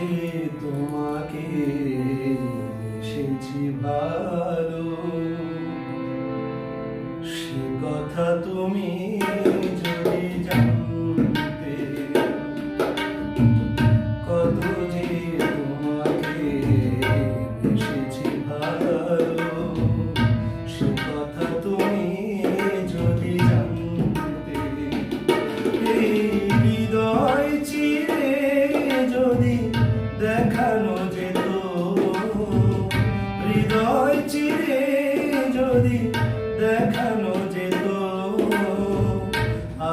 যে তোমাকে বেসেছি ভালো, সে কথা তুমি যদি জানতে, কত যে তোমাকে বেসেছি ভালো, সে কথা তুমি যদি জানতে। এই হৃদয় চিরে যদি দেখানো যেত, হৃদয় চিরে যদি দেখানো যেত,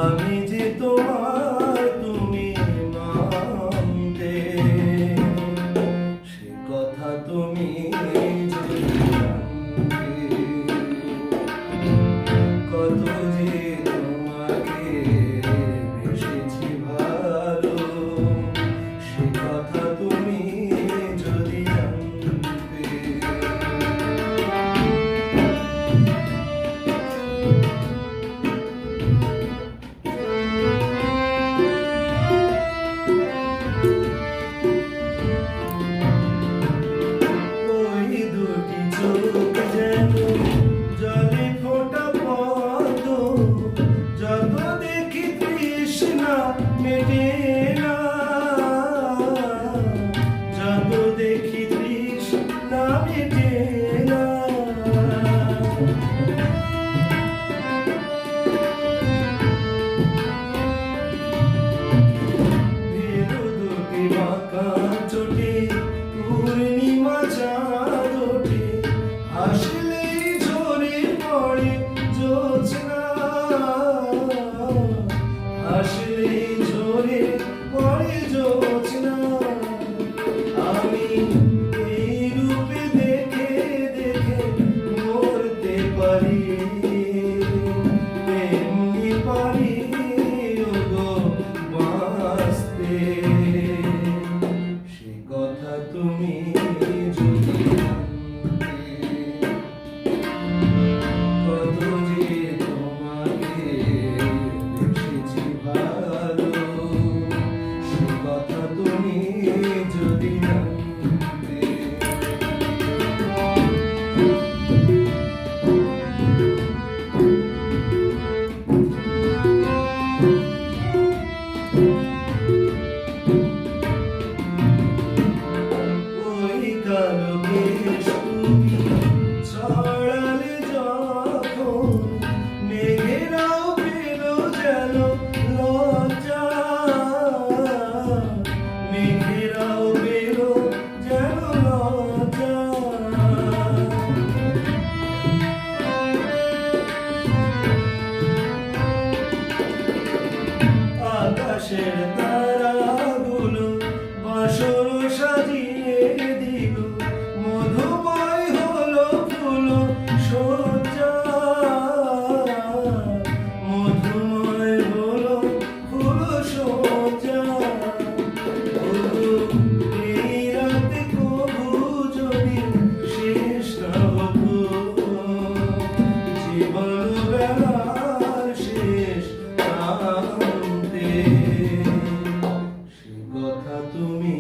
আমি যে তোমার তুমি মানতে, সে কথা তুমি যদি জানতে, কত যে তোমাকে বেসেছি ভালো, সে কথা তুমি যদি জানতে। ওই দুটি চোখ যেন জলে ফোটা পদ্ম, যত দেখি তৃষ্ণা মেটে না, যত দেখি তৃষ্ণা মেটে না। ভেরু দুটি বাঁকা চোটে পূর্ণিমা চাঁদ ওঠে, হাসলেই ঝরে পড়ে জোছনা, হাসলেই ঝরে পড়ে জোছনা। আমি এই রূপে দেখে দেখে মরতে পারি, তেমনি পারি ওগো বাঁচতে, সে কথা তুমি যদি জানতে, কত যে তোমাকে বেসেছি ভালো, সে কথা তুমি যদি জানতে। ওই কালো কেশ তুমি ছড়ালে যখন, মেঘেরাও পেল যেন লজ্জা, মেঘেরাও পেল যেন লজ্জা। আকাশের তারাগুলো বাসর সাজিয়ে দিল, মধুময় হলো ফুল সজ্জা, মধুময় হলো ফুল সজ্জা। এই রাতে কবু যদি শেষ না হতো, জীবন বেলার শেষ প্রান্তে, সে কথা তুমি